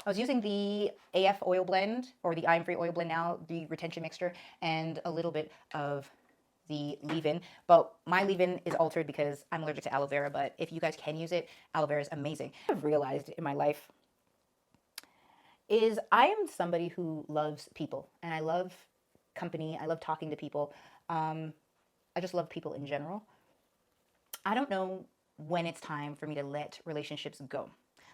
I was using the AF oil blend, or the I'm Free oil blend now, the retention mixture, and a little bit of the leave-in. But my leave-in is altered because I'm allergic to aloe vera, but if you guys can use it, aloe vera is amazing. I've realized in my life is I am somebody who loves people, and I love company. I love talking to people. I just love people in general. I don't know when it's time for me to let relationships go.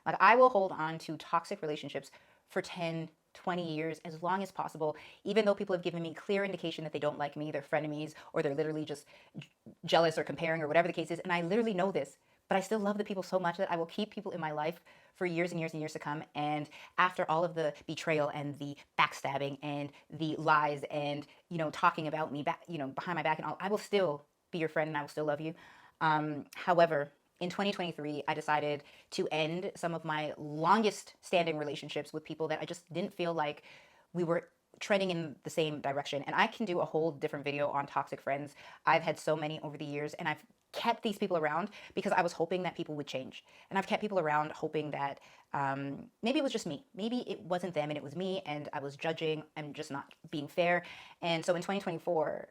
Like, I will hold on to toxic relationships for 10, 20 years as long as possible, even though people have given me clear indication that they don't like me, they're frenemies, or they're literally just jealous or comparing or whatever the case is. And I literally know this, but I still love the people so much that I will keep people in my life for years and years and years to come. And after all of the betrayal and the backstabbing and the lies and, talking about me back, behind my back and all, I will still be your friend and I will still love you. However, in 2023, I decided to end some of my longest standing relationships with people that I just didn't feel like we were trending in the same direction. And I can do a whole different video on toxic friends. I've had so many over the years, and I've kept these people around because I was hoping that people would change. And I've kept people around hoping that maybe it was just me. Maybe it wasn't them and it was me, and I was judging and just not being fair. And so in 2024,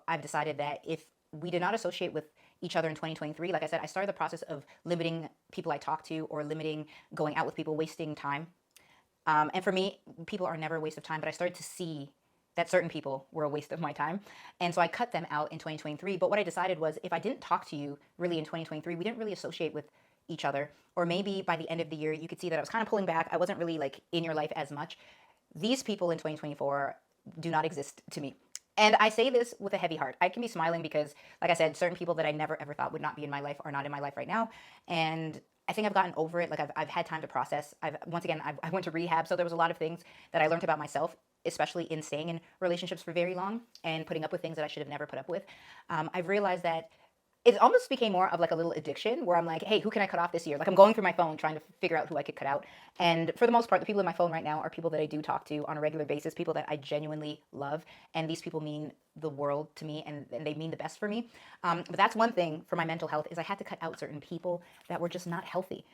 I've decided that if we did not associate with each other in 2023, like I said, I started the process of limiting people I talk to, or limiting going out with people, wasting time. And for me, people are never a waste of time, but I started to see that certain people were a waste of my time. And so I cut them out in 2023. But what I decided was, if I didn't talk to you really in 2023, we didn't really associate with each other. Or maybe by the end of the year, you could see that I was kind of pulling back. I wasn't really like in your life as much. These people in 2024 do not exist to me. And I say this with a heavy heart. I can be smiling because, like I said, certain people that I never ever thought would not be in my life are not in my life right now. And I think I've gotten over it. Like, I've had time to process. I went to rehab, so there was a lot of things that I learned about myself, especially in staying in relationships for very long and putting up with things that I should have never put up with. I've realized that it almost became more of like a little addiction, where I'm like, hey, who can I cut off this year? Like, I'm going through my phone trying to figure out who I could cut out. And for the most part, the people in my phone right now are people that I do talk to on a regular basis, people that I genuinely love. And these people mean the world to me, and they mean the best for me. But that's one thing for my mental health, is I had to cut out certain people that were just not healthy.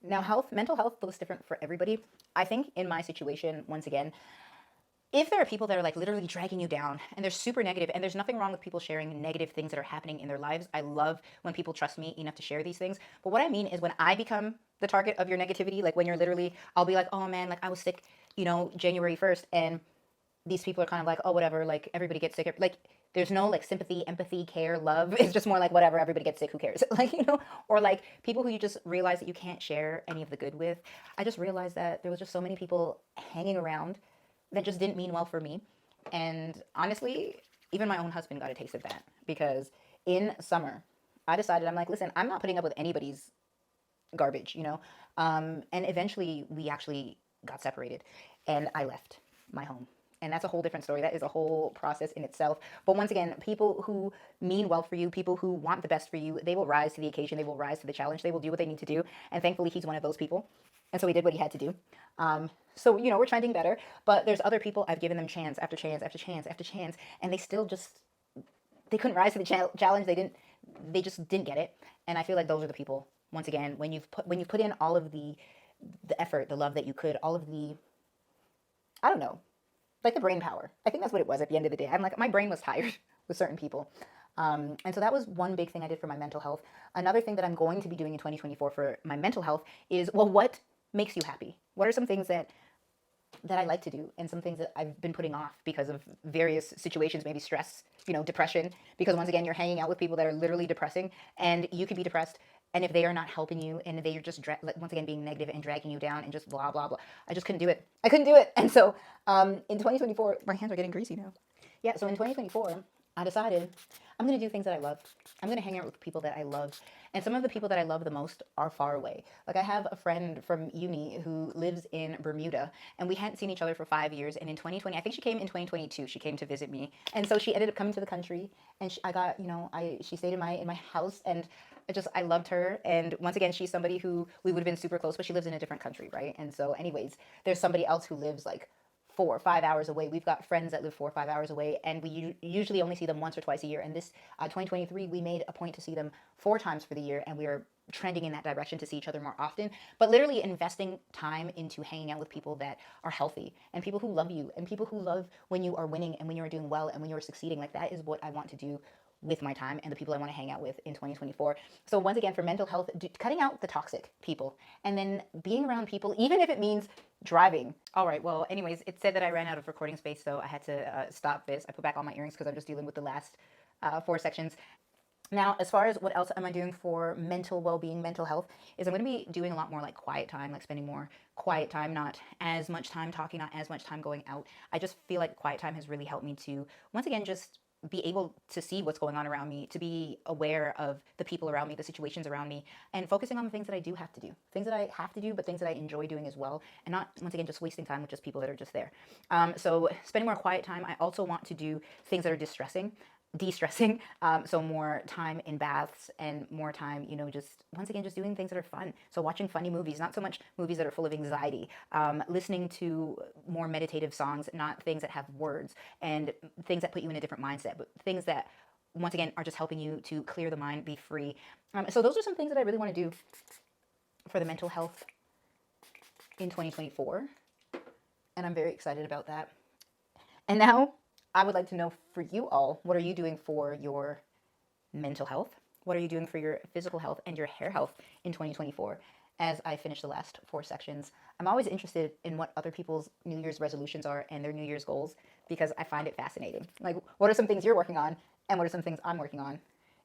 Now, mental health looks different for everybody. I think in my situation, once again, if there are people that are like literally dragging you down and they're super negative, and there's nothing wrong with people sharing negative things that are happening in their lives. I love when people trust me enough to share these things. But what I mean is, when I become the target of your negativity, like when you're literally, I'll be like, oh man, like I was sick, January 1st, and these people are kind of like, oh, whatever, like everybody gets sick. Like, there's no like sympathy, empathy, care, love. It's just more like, whatever, everybody gets sick, who cares? Like, or like people who you just realize that you can't share any of the good with. I just realized that there was just so many people hanging around that just didn't mean well for me. And honestly, even my own husband got a taste of that, because in summer, I decided, I'm like, listen, I'm not putting up with anybody's garbage, And eventually we actually got separated, and I left my home. And that's a whole different story. That is a whole process in itself. But once again, people who mean well for you, people who want the best for you, they will rise to the occasion. They will rise to the challenge. They will do what they need to do. And thankfully, he's one of those people. And so he did what he had to do. So, we're trending better. But there's other people, I've given them chance after chance after chance after chance. And they still just, they couldn't rise to the challenge. They just didn't get it. And I feel like those are the people, once again, when you put in all of the effort, the love that you could, all of the, I don't know, like the brain power. I think that's what it was at the end of the day. I'm like, my brain was tired with certain people. And so that was one big thing I did for my mental health. Another thing that I'm going to be doing in 2024 for my mental health is, well, what makes you happy? What are some things that I like to do, and some things that I've been putting off because of various situations, maybe stress, depression, because once again, you're hanging out with people that are literally depressing, and you could be depressed. And if they are not helping you, and they are just, once again, being negative and dragging you down and just blah, blah, blah, I just couldn't do it. I couldn't do it. And so in 2024, my hands are getting greasy now. Yeah, so in 2024, I decided I'm going to do things that I love. I'm going to hang out with people that I love. And some of the people that I love the most are far away. Like, I have a friend from uni who lives in Bermuda, and we hadn't seen each other for 5 years. And in 2020, I think she came in 2022, she came to visit me. And so she ended up coming to the country, and she stayed in my house, and I loved her. And once again, she's somebody who we would have been super close, but she lives in a different country, right? And so anyways, there's somebody else who lives like 4 or 5 hours away. We've got friends that live 4 or 5 hours away, and we usually only see them once or twice a year. And this 2023, we made a point to see them 4 times for the year, and we are trending in that direction to see each other more often, but literally investing time into hanging out with people that are healthy and people who love you and people who love when you are winning and when you are doing well and when you are succeeding. Like, that is what I want to do with my time and the people I want to hang out with in 2024. So once again, for mental health, cutting out the toxic people and then being around people, even if it means driving. All right, well, anyways, it said that I ran out of recording space, so I had to stop this. I put back all my earrings because I'm just dealing with the last 4 sections. Now, as far as what else am I doing for mental well-being, mental health, is I'm going to be doing a lot more like quiet time, like spending more quiet time, not as much time talking, not as much time going out. I just feel like quiet time has really helped me to, once again, just be able to see what's going on around me, to be aware of the people around me, the situations around me, and focusing on the things that I do have to do, things that I have to do, but things that I enjoy doing as well, and not, once again, just wasting time with just people that are just there. So spending more quiet time. I also want to do things that are de-stressing, so more time in baths and more time, just once again, just doing things that are fun. So watching funny movies, not so much movies that are full of anxiety, listening to more meditative songs, not things that have words and things that put you in a different mindset, but things that, once again, are just helping you to clear the mind, be free. So those are some things that I really want to do for the mental health in 2024, and I'm very excited about that. And now I would like to know for you all, what are you doing for your mental health? What are you doing for your physical health and your hair health in 2024? As I finish the last 4 sections, I'm always interested in what other people's New Year's resolutions are and their New Year's goals, because I find it fascinating. Like, what are some things you're working on and what are some things I'm working on?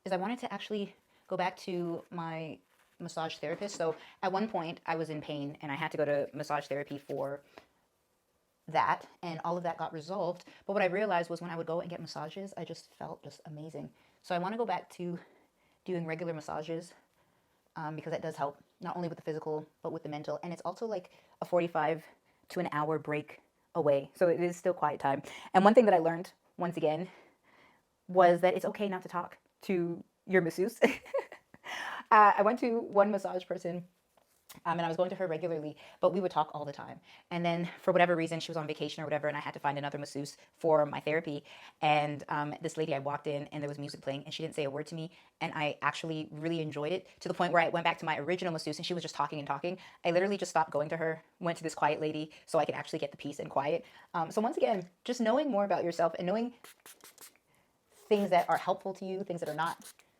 Is I wanted to actually go back to my massage therapist. So at one point I was in pain and I had to go to massage therapy for that, and all of that got resolved. But what I realized was when I would go and get massages, I just felt just amazing. So I want to go back to doing regular massages, because that does help not only with the physical but with the mental, and it's also like a 45 to an hour break away, so it is still quiet time. And one thing that I learned, once again, was that it's okay not to talk to your masseuse. I went to one massage person, and I was going to her regularly, but we would talk all the time. And then for whatever reason, she was on vacation or whatever, and I had to find another masseuse for my therapy. And this lady, I walked in and there was music playing and she didn't say a word to me. And I actually really enjoyed it, to the point where I went back to my original masseuse and she was just talking and talking. I literally just stopped going to her, went to this quiet lady so I could actually get the peace and quiet. So once again, just knowing more about yourself and knowing things that are helpful to you, things that are not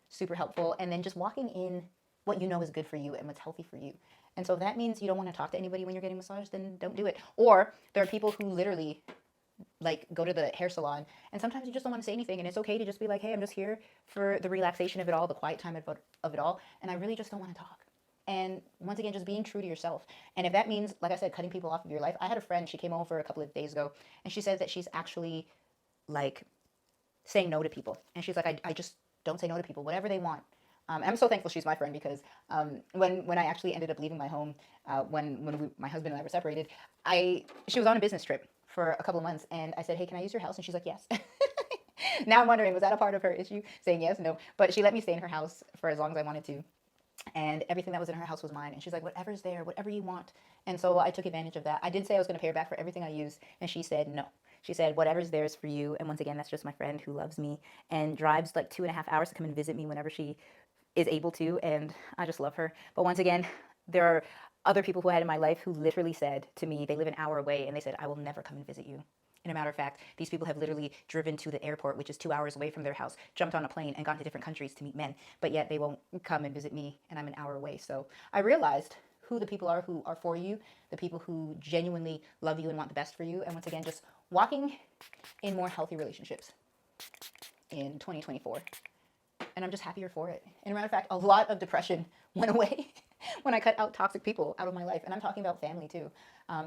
super helpful, and then just walking in what you know is good for you and what's healthy for you. And so if that means you don't want to talk to anybody when you're getting massaged, then don't do it. Or there are people who literally like go to the hair salon and sometimes you just don't want to say anything, and it's okay to just be like, hey, I'm just here for the relaxation of it all, the quiet time of it all, and I really just don't want to talk. And once again, just being true to yourself. And if that means, like I said, cutting people off of your life. I had a friend, she came over a couple of days ago, and she said that she's actually like saying no to people. And she's like, I just don't say no to people, whatever they want. And I'm so thankful she's my friend, because when I actually ended up leaving my home, my husband and I were separated, she was on a business trip for a couple of months, and I said, hey, can I use your house? And she's like, yes. Now I'm wondering, was that a part of her issue, saying yes? No. But she let me stay in her house for as long as I wanted to. And everything that was in her house was mine. And she's like, whatever's there, whatever you want. And so I took advantage of that. I did say I was going to pay her back for everything I used, and she said no. She said, whatever's there is for you. And once again, that's just my friend who loves me and drives like 2.5 hours to come and visit me whenever she is able to, and I just love her. But once again, there are other people who I had in my life who literally said to me, they live an hour away, and they said, I will never come and visit you. And a matter of fact, these people have literally driven to the airport, which is 2 hours away from their house, jumped on a plane and gone to different countries to meet men, but yet they won't come and visit me, and I'm an hour away. So I realized who the people are who are for you, the people who genuinely love you and want the best for you, and once again, just walking in more healthy relationships in 2024. And I'm just happier for it. And a matter of fact, a lot of depression went away when I cut out toxic people out of my life. And I'm talking about family too.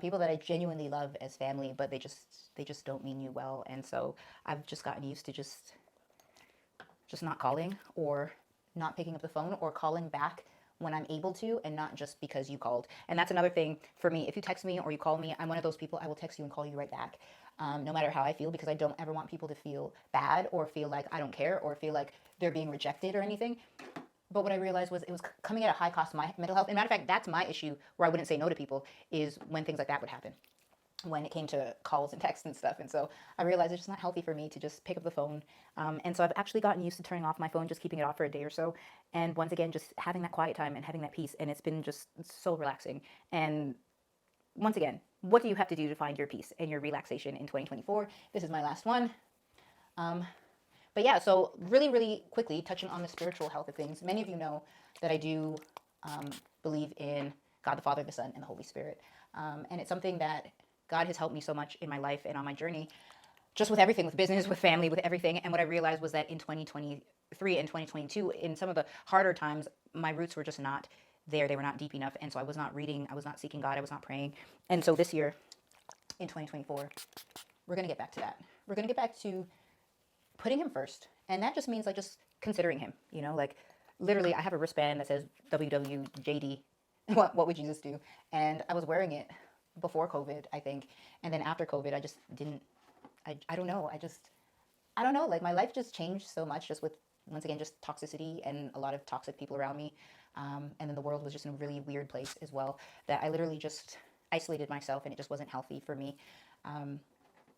People that I genuinely love as family, but they just don't mean you well. And so I've just gotten used to just not calling or not picking up the phone, or calling back when I'm able to, and not just because you called. And that's another thing for me. If you text me or you call me, I'm one of those people, I will text you and call you right back. No matter how I feel, because I don't ever want people to feel bad or feel like I don't care or feel like they're being rejected or anything. But what I realized was it was coming at a high cost to my mental health. And matter of fact, that's my issue, where I wouldn't say no to people, is when things like that would happen. when it came to calls and texts and stuff. And so I realized it's just not healthy for me to just pick up the phone. And so I've actually gotten used to turning off my phone, just keeping it off for a day or so. And once again, just having that quiet time and having that peace. And it's been just so relaxing. And once again, what do you have to do to find your peace and your relaxation in 2024? This is my last one. But yeah, so really, really quickly touching on the spiritual health of things. Many of you know that I do believe in God the Father, the Son, and the Holy Spirit. And it's something that God has helped me so much in my life and on my journey, just with everything, with business, with family, with everything. And what I realized was that in 2023 and 2022, in some of the harder times, my roots were just not there. They were not deep enough. And so I was not reading, I was not seeking God, I was not praying. And so this year, in 2024, we're going to get back to that. We're going to get back to putting him first. And that just means like just considering him, you know, like literally I have a wristband that says WWJD. What would Jesus do? And I was wearing it before COVID, I think. And then after COVID, I just didn't, I don't know. I don't know. Like my life just changed so much just with, once again, just toxicity and a lot of toxic people around me. And then the world was just in a really weird place as well, that I literally just isolated myself and it just wasn't healthy for me.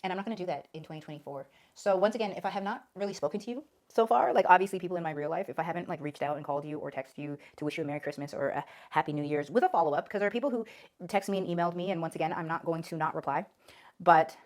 And I'm not going to do that in 2024. So once again, if I have not really spoken to you so far, like obviously people in my real life, if I haven't like reached out and called you or texted you to wish you a Merry Christmas or a Happy New Year's with a follow-up, because there are people who text me and emailed me, and once again, I'm not going to not reply. But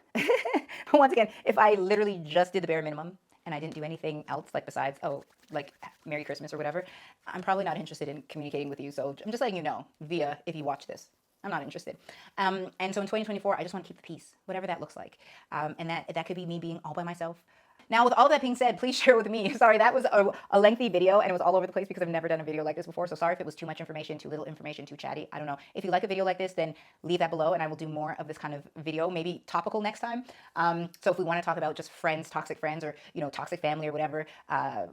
once again, if I literally just did the bare minimum and I didn't do anything else, like besides, oh, like Merry Christmas or whatever, I'm probably not interested in communicating with you. So I'm just letting you know via, if you watch this. I'm not interested. And so in 2024, I just want to keep the peace, whatever that looks like. And that could be me being all by myself. Now, with all that being said, please share with me. Sorry, that was a lengthy video and it was all over the place because I've never done a video like this before. So sorry if it was too much information, too little information, too chatty. I don't know. If you like a video like this, then leave that below and I will do more of this kind of video, maybe topical next time. So if we want to talk about just friends, toxic friends, or, you know, toxic family or whatever,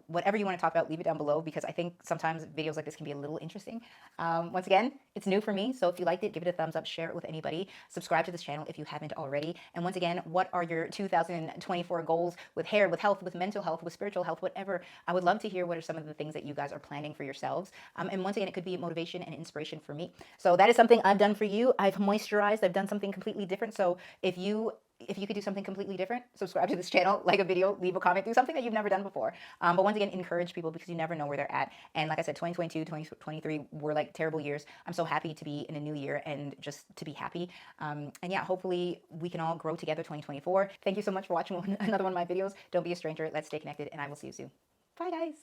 whatever you want to talk about, leave it down below because I think sometimes videos like this can be a little interesting. Once again, it's new for me. So if you liked it, give it a thumbs up, share it with anybody, subscribe to this channel if you haven't already. And once again, what are your 2024 goals with hair, with health, with mental health, with spiritual health, whatever? I would love to hear what are some of the things that you guys are planning for yourselves. And once again, it could be motivation and inspiration for me. So that is something I've done for you. I've moisturized. I've done something completely different. So if you could do something completely different, subscribe to this channel, like a video, leave a comment, do something that you've never done before. But once again, encourage people because you never know where they're at. And like I said, 2022, 2023 were like terrible years. I'm so happy to be in a new year and just to be happy. And yeah, hopefully we can all grow together 2024. Thank you so much for watching another one of my videos. Don't be a stranger. Let's stay connected and I will see you soon. Bye guys.